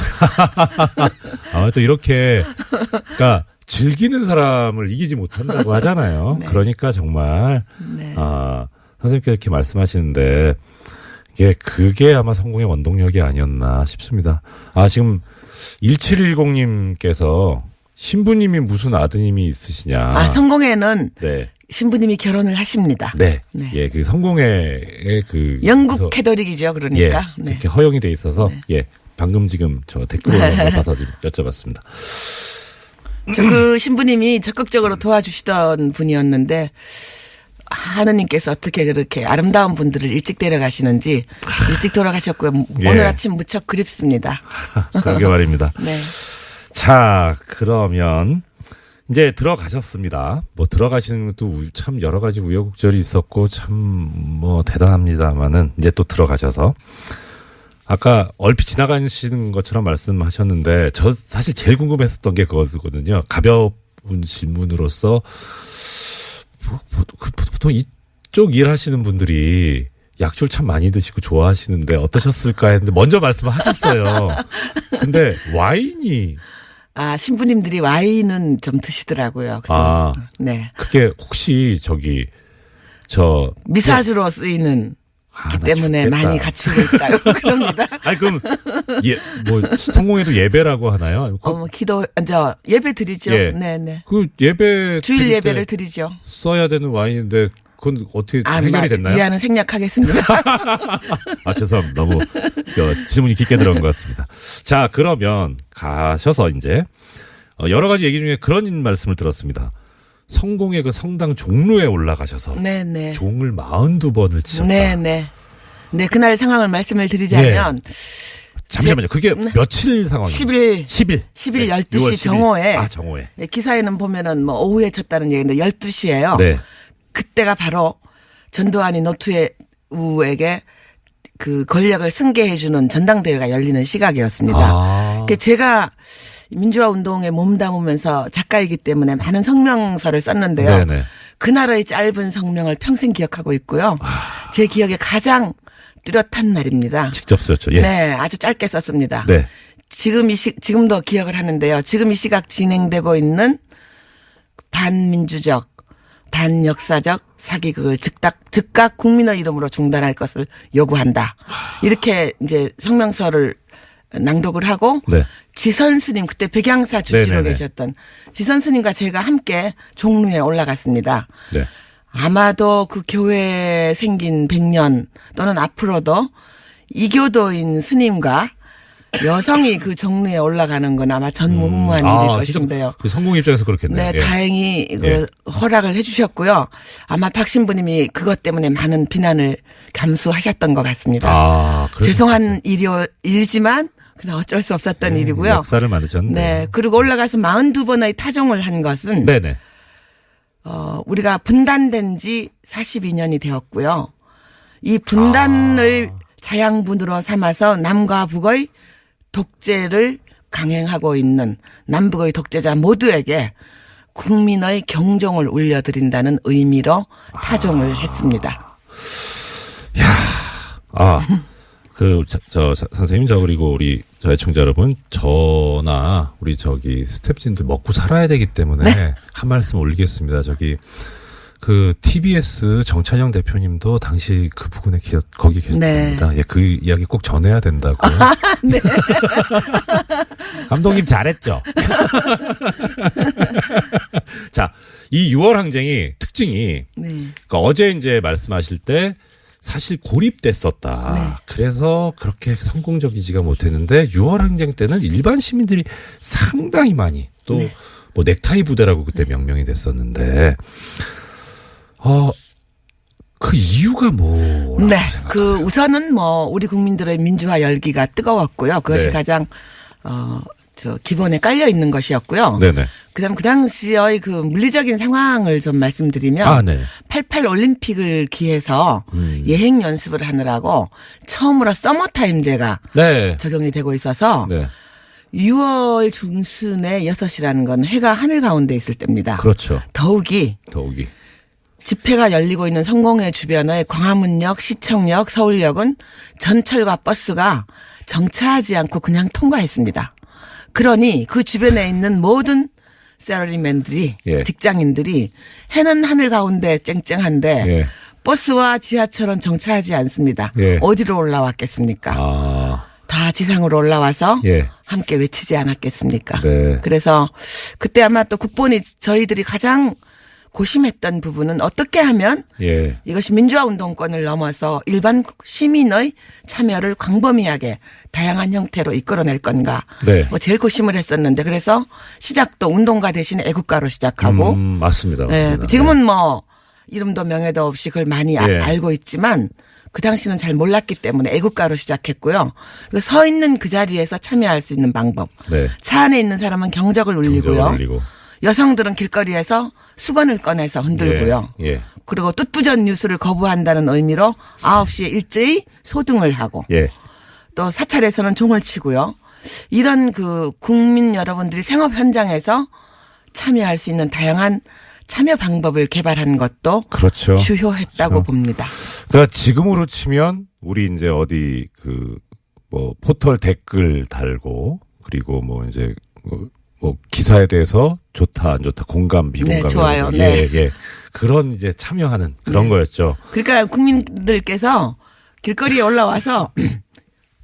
또 이렇게 그러니까 즐기는 사람을 이기지 못한다고 하잖아요. 네. 그러니까 정말 네. 선생님께서 이렇게 말씀하시는데 그게 아마 성공의 원동력이 아니었나 싶습니다. 지금 1710님께서 신부님이 무슨 아드님이 있으시냐. 성공회는 네. 신부님이 결혼을 하십니다. 네. 네. 예, 그 성공회의 그 영국 그래서 캐더릭이죠. 그러니까. 예, 네. 이렇게 허용이 돼 있어서 예, 방금 지금 저 댓글을 봐서 좀 여쭤봤습니다. 그 신부님이 적극적으로 도와주시던 분이었는데 하느님께서 어떻게 그렇게 아름다운 분들을 일찍 데려가시는지 일찍 돌아가셨고요. 예. 오늘 아침 무척 그립습니다. 그러게 말입니다. 네. 자, 그러면 이제 들어가셨습니다. 뭐 들어가시는 것도 참 여러 가지 우여곡절이 있었고 참 뭐 대단합니다만은 이제 또 들어가셔서 아까 얼핏 지나가시는 것처럼 말씀하셨는데 저 사실 제일 궁금했었던 게 그거거든요. 가벼운 질문으로서 보통 이쪽 일하시는 분들이 약초를 참 많이 드시고 좋아하시는데 어떠셨을까 했는데 먼저 말씀하셨어요. 근데 와인이 신부님들이 와인은 좀 드시더라고요. 그래서 네. 그게 혹시 미사주로 쓰이는 기 때문에 죽겠다. 많이 갖추고 있다고 그럽니다. 그럼 뭐 성공회도 예배라고 하나요? 예배 드리죠. 예. 네네. 그 예배 주일 드릴 예배를 때 드리죠. 써야 되는 와인인데 그건 어떻게 해결이 됐나요? 이하는 생략하겠습니다. 죄송합니다. 너무 질문이 깊게 들어간 것 같습니다. 자, 그러면 가셔서 이제 여러 가지 얘기 중에 그런 말씀을 들었습니다. 성공의 그 성당 종로에 올라가셔서 네네. 종을 42번을 치셨다. 네네. 네, 그날 상황을 말씀을 드리자면 잠시만요. 그게 며칠 상황이에요? 10일. 12시 정오에. 정오에. 네, 기사에는 보면은 뭐 오후에 쳤다는 얘기인데 12시예요. 네. 그때가 바로 전두환이 노투우에게 그 권력을 승계해주는 전당대회가 열리는 시각이었습니다. 제가 민주화 운동에 몸담으면서 작가이기 때문에 많은 성명서를 썼는데요. 네네. 그날의 짧은 성명을 평생 기억하고 있고요. 제 기억에 가장 뚜렷한 날입니다. 직접 썼죠. 예. 네, 아주 짧게 썼습니다. 네. 지금도 기억을 하는데요. 지금 이 시각 진행되고 있는 반민주적, 반역사적 사기극을 즉각 국민의 이름으로 중단할 것을 요구한다. 이렇게 이제 성명서를 낭독을 하고 네. 지선 스님 그때 백양사 주지로 네네네. 계셨던 지선 스님과 제가 함께 종로에 올라갔습니다. 네. 아마도 그 교회에 생긴 100년 또는 앞으로도 이교도인 스님과 여성이 그 종로에 올라가는 건 아마 전무후무한 일일 것인데요. 성공 입장에서 그렇겠네요. 네, 예. 다행히 허락을 해주셨고요. 아마 박 신부님이 그것 때문에 많은 비난을 감수하셨던 것 같습니다. 죄송한 일이지만 그냥 어쩔 수 없었던 일이고요. 역사를 만드셨네. 네, 그리고 올라가서 42번의 타종을 한 것은 네네. 우리가 분단된 지 42년이 되었고요. 이 분단을 자양분으로 삼아서 남과 북의 독재를 강행하고 있는 남북의 독재자 모두에게 국민의 경종을 울려드린다는 의미로 타종을 했습니다. 선생님, 그리고 우리, 애청자 여러분, 저나, 우리 스태프진들 먹고 살아야 되기 때문에 한 말씀 올리겠습니다. TBS 정찬영 대표님도 당시 그 부근에 거기 계셨답니다. 네. 예, 그 이야기 꼭 전해야 된다고. 네. 감독님 잘했죠? 자, 이 6월 항쟁이 특징이, 네. 그러니까 어제 이제 말씀하실 때 사실 고립됐었다. 네. 그래서 그렇게 성공적이지가 못했는데 6월 항쟁 때는 일반 시민들이 상당히 많이 또 네. 뭐 넥타이 부대라고 그때 명명이 됐었는데, 그 이유가 뭐라고 네. 생각하세요? 우선은 우리 국민들의 민주화 열기가 뜨거웠고요. 그것이 네. 가장, 기본에 깔려 있는 것이었고요. 네네. 그다음 그 당시의 그 물리적인 상황을 좀 말씀드리면 네. 88 올림픽을 기해서 예행 연습을 하느라고 처음으로 서머타임제가 네. 적용이 되고 있어서 네. 6월 중순에 6시라는 건 해가 하늘 가운데 있을 때입니다. 그렇죠. 더욱이 집회가 열리고 있는 성공회 주변의 광화문역, 시청역, 서울역은 전철과 버스가 정차하지 않고 그냥 통과했습니다. 그러니 그 주변에 있는 모든 셀러리맨들이 예. 직장인들이 해는 하늘 가운데 쨍쨍한데 예. 버스와 지하철은 정차하지 않습니다. 예. 어디로 올라왔겠습니까? 다 지상으로 올라와서 예. 함께 외치지 않았겠습니까? 네. 그래서 그때 아마 또 국본이 저희들이 가장 고심했던 부분은 어떻게 하면 예. 이것이 민주화 운동권을 넘어서 일반 시민의 참여를 광범위하게 다양한 형태로 이끌어낼 건가. 네. 제일 고심을 했었는데 그래서 시작도 운동가 대신 애국가로 시작하고. 맞습니다. 네, 지금은 이름도 명예도 없이 그걸 많이 알고 있지만 그 당시는 잘 몰랐기 때문에 애국가로 시작했고요. 그리고 서 있는 그 자리에서 참여할 수 있는 방법. 네. 차 안에 있는 사람은 경적을 울리고요. 여성들은 길거리에서 수건을 꺼내서 흔들고요. 예. 그리고 뜻부전 뉴스를 거부한다는 의미로 9시에 일제히 소등을 하고 예. 또 사찰에서는 종을 치고요. 이런 국민 여러분들이 생업 현장에서 참여할 수 있는 다양한 참여 방법을 개발한 것도 그렇죠. 주요했다고 봅니다. 그러니까 지금으로 치면 우리 이제 포털 댓글 달고 그리고 기사에 대해서 좋다 안 좋다 공감 비공감 네, 좋아요. 예. 그런 이제 참여하는 그런 거였죠. 그러니까 국민들께서 길거리에 올라와서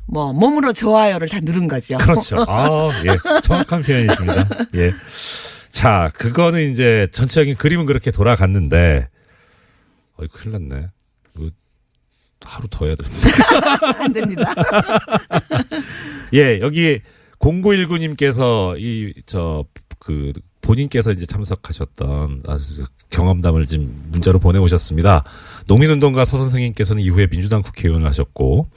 몸으로 좋아요를 다 누른 거죠. 그렇죠. 예. 정확한 표현이십니다. 예. 자, 그거는 이제 전체적인 그림은 그렇게 돌아갔는데, 큰일 났네. 하루 더 해야 됩니다. 안 됩니다. 예, 여기 0919님께서 본인께서 이제 참석하셨던 아주 경험담을 지금 문자로 보내오셨습니다. 농민운동가 서 선생님께서는 이후에 민주당 국회의원을 하셨고,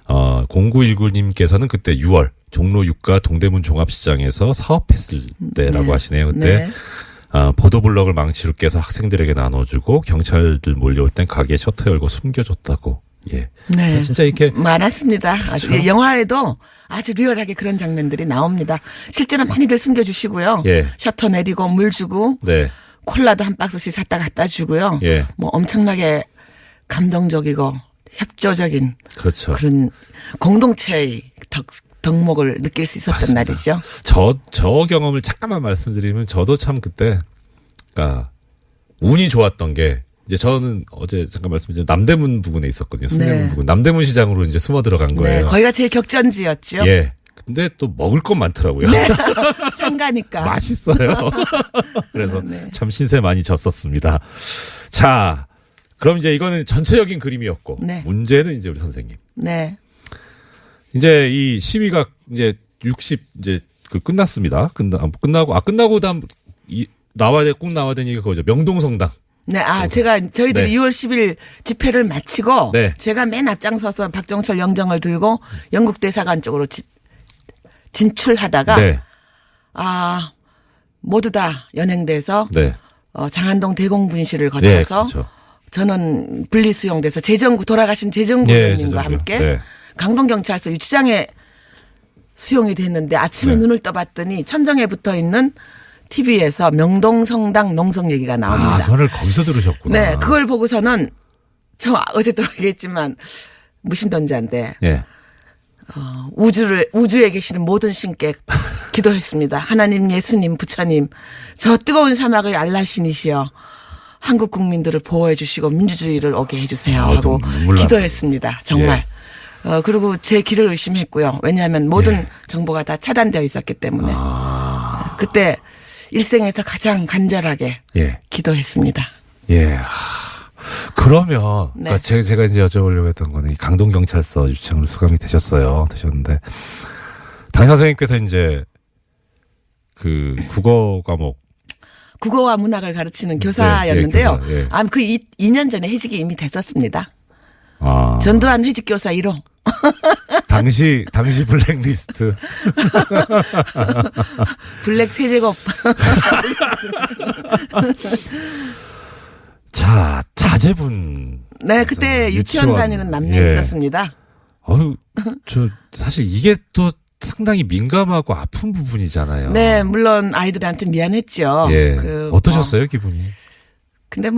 0919님께서는 그때 6월 종로 6가 동대문 종합시장에서 사업했을 때라고 하시네요. 그때 보도블럭을 망치로 깨서 학생들에게 나눠주고 경찰들 몰려올 땐 가게에 셔터 열고 숨겨줬다고. 예. 네. 진짜 이렇게 많았습니다. 그렇죠? 영화에도 아주 리얼하게 그런 장면들이 나옵니다. 실제로 많이들 숨겨주시고요. 예. 셔터 내리고 물 주고 네. 콜라도 한 박스씩 샀다 갖다 주고요. 예. 엄청나게 감동적이고 협조적인 그렇죠. 그런 공동체의 덕목을 느낄 수 있었던 맞습니다. 날이죠. 저 경험을 잠깐만 말씀드리면 저도 참 그때 그러니까 운이 좋았던 게 이제 저는 어제 잠깐 말씀드린 남대문 부근에 있었거든요. 숭례문 부근. 남대문 시장으로 이제 숨어 들어간 거예요. 네, 거기가 제일 격전지였죠. 예. 근데 또 먹을 건 많더라고요. 네. 상가니까. 맛있어요. 그래서 참 신세 많이 졌었습니다. 자, 그럼 이제 이거는 전체적인 그림이었고 문제는 이제 우리 선생님. 네. 이제 이 시위가 이제 60 이제 끝났습니다. 끝나고 다음 꼭 나와야 되는 얘기가 그거죠. 명동성당. 네, 저희들이 6월 10일 집회를 마치고 제가 맨 앞장서서 박정철 영정을 들고 영국 대사관 쪽으로 진출하다가 모두 다 연행돼서 장안동 대공분실을 거쳐서 그렇죠. 저는 분리수용돼서 돌아가신 재정구 의원님과 함께 강동경찰서 유치장에 수용이 됐는데 아침에 눈을 떠봤더니 천정에 붙어 있는 TV에서 명동성당 농성 얘기가 나옵니다. 그걸 거기서 들으셨구나. 네, 그걸 보고서는 저 어제도 얘기했지만 무신론자인데 우주에 계시는 모든 신께 기도했습니다. 하나님, 예수님, 부처님, 저 뜨거운 사막의 알라신이시여 한국 국민들을 보호해 주시고 민주주의를 오게 해주세요 하고 기도했습니다. 정말. 그리고 제 길을 의심했고요. 왜냐하면 모든 정보가 다 차단되어 있었기 때문에. 그때 일생에서 가장 간절하게 기도했습니다. 예. 그러면 네. 그러니까 제가 이제 여쭤보려고 했던 거는 이 강동경찰서 유치장으로 수감이 되셨는데 당시 선생님께서 이제 그 국어 과목 국어와 문학을 가르치는 교사였는데요. 교사, 예. 그 2년 전에 해직이 이미 됐었습니다. 아. 전두환 해직교사 1호. 당시 블랙리스트. 블랙 세제곱. 자, 자제분. 네, 그때 유치원 다니는 남매 있었습니다. 저 사실 이게 또 상당히 민감하고 아픈 부분이잖아요. 네, 물론 아이들한테 미안했죠. 예. 어떠셨어요, 기분이? 근데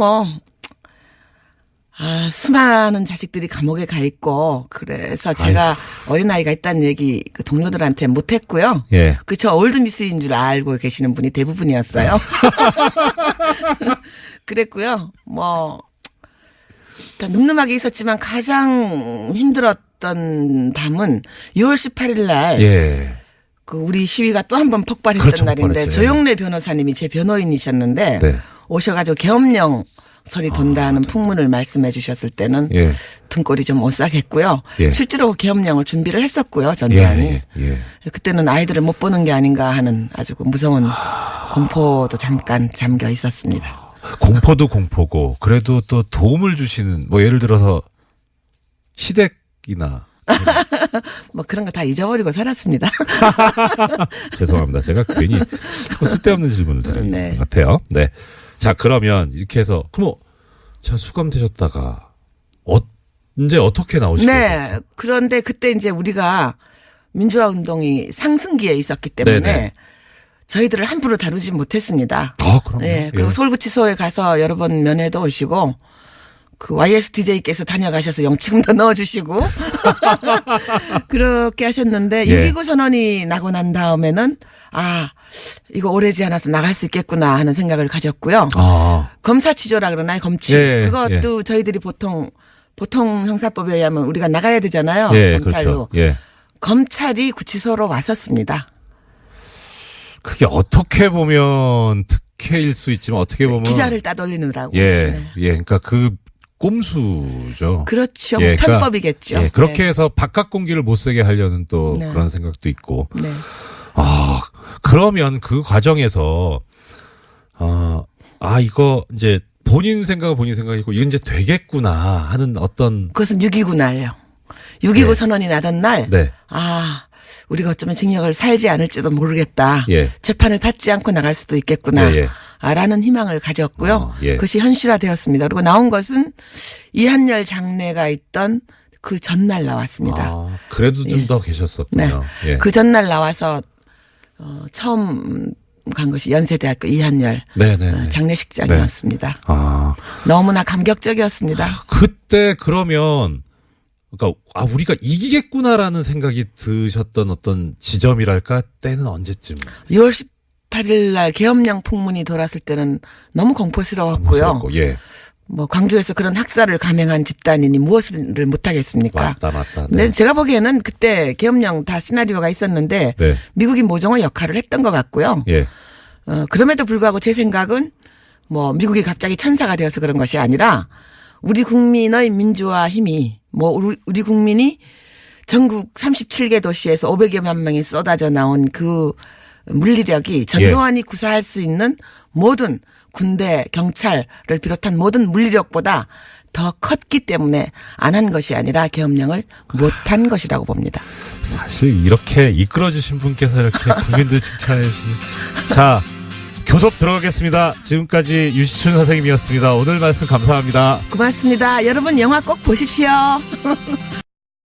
수많은 자식들이 감옥에 가 있고, 그래서 제가 어린아이가 있다는 얘기 그 동료들한테 못했고요. 예. 저 올드미스인 줄 알고 계시는 분이 대부분이었어요. 그랬고요. 다 늠름하게 있었지만 가장 힘들었던 밤은 6월 18일 날. 우리 시위가 또 한 번 폭발했던 그렇죠, 날인데 폭발했죠. 조영래 변호사님이 제 변호인이셨는데 네. 오셔가지고 계엄령 설이 돈다는 풍문을 말씀해 주셨을 때는 등골이 좀 오싹했고요. 실제로 계엄령을 준비를 했었고요. 전두환이. 그때는 아이들을 못 보는 게 아닌가 하는 아주 무서운 공포도 잠깐 잠겨 있었습니다. 공포도 공포고 그래도 또 도움을 주시는 예를 들어서 시댁이나 그런 거 다 잊어버리고 살았습니다. 죄송합니다. 제가 괜히 쓸데없는 질문을 드리는 것 같아요. 네. 자, 그러면 이렇게 해서 자, 수감되셨다가 언제 어떻게 나오시게 돼요? 네. 그런데 그때 이제 우리가 민주화 운동이 상승기에 있었기 때문에 네네. 저희들을 함부로 다루지 못했습니다. 그럼요. 네. 그리고 서울구치소에 가서 여러 번 면회도 오시고 YSDJ께서 다녀가셔서 영치금도 넣어주시고 그렇게 하셨는데 6.29 선언이 나고 난 다음에는 이거 오래지 않아서 나갈 수 있겠구나 하는 생각을 가졌고요. 검사 취조라 그러나요? 검취. 그것도 저희들이 보통 형사법에 의하면 우리가 나가야 되잖아요. 검찰로. 그렇죠. 검찰이 구치소로 왔었습니다. 그게 어떻게 보면 특혜일 수 있지만 어떻게 보면 기자를 따돌리느라고. 그러니까 그 꼼수죠. 그렇죠. 그러니까, 편법이겠죠. 그렇게 해서 바깥 공기를 못 쓰게 하려는 또 그런 생각도 있고. 그러면 그 과정에서 이거 이제 본인 생각이고 이건 이제 되겠구나 하는 어떤 그것은 6.29 날요. 6.29 선언이 나던 날. 우리가 어쩌면 징역을 살지 않을지도 모르겠다. 재판을 받지 않고 나갈 수도 있겠구나. 라는 희망을 가졌고요. 그것이 현실화되었습니다. 그리고 나온 것은 이한열 장례가 있던 그 전날 나왔습니다. 그래도 좀 더 계셨었군요. 그 전날 나와서 처음 간 것이 연세대학교 이한열 장례식장이었습니다. 너무나 감격적이었습니다. 그때 그러면 그러니까 우리가 이기겠구나라는 생각이 드셨던 어떤 지점이랄까 때는 언제쯤? 6월 18일 날 계엄령 풍문이 돌았을 때는 너무 공포스러웠고요. 광주에서 그런 학살을 감행한 집단이니 무엇을 못하겠습니까? 맞다. 근데 제가 보기에는 그때 계엄령 다 시나리오가 있었는데 미국이 모종의 역할을 했던 것 같고요. 그럼에도 불구하고 제 생각은 미국이 갑자기 천사가 되어서 그런 것이 아니라 우리 국민의 민주화 힘이 우리 국민이 전국 37개 도시에서 500여만 명이 쏟아져 나온 그 물리력이 전두환이 구사할 수 있는 모든 군대, 경찰을 비롯한 모든 물리력보다 더 컸기 때문에 안 한 것이 아니라 계엄령을 못한 것이라고 봅니다. 사실 이렇게 이끌어주신 분께서 이렇게 국민들 칭찬해 주시니. 자, 교섭 들어가겠습니다. 지금까지 유시춘 선생님이었습니다. 오늘 말씀 감사합니다. 고맙습니다. 여러분 영화 꼭 보십시오.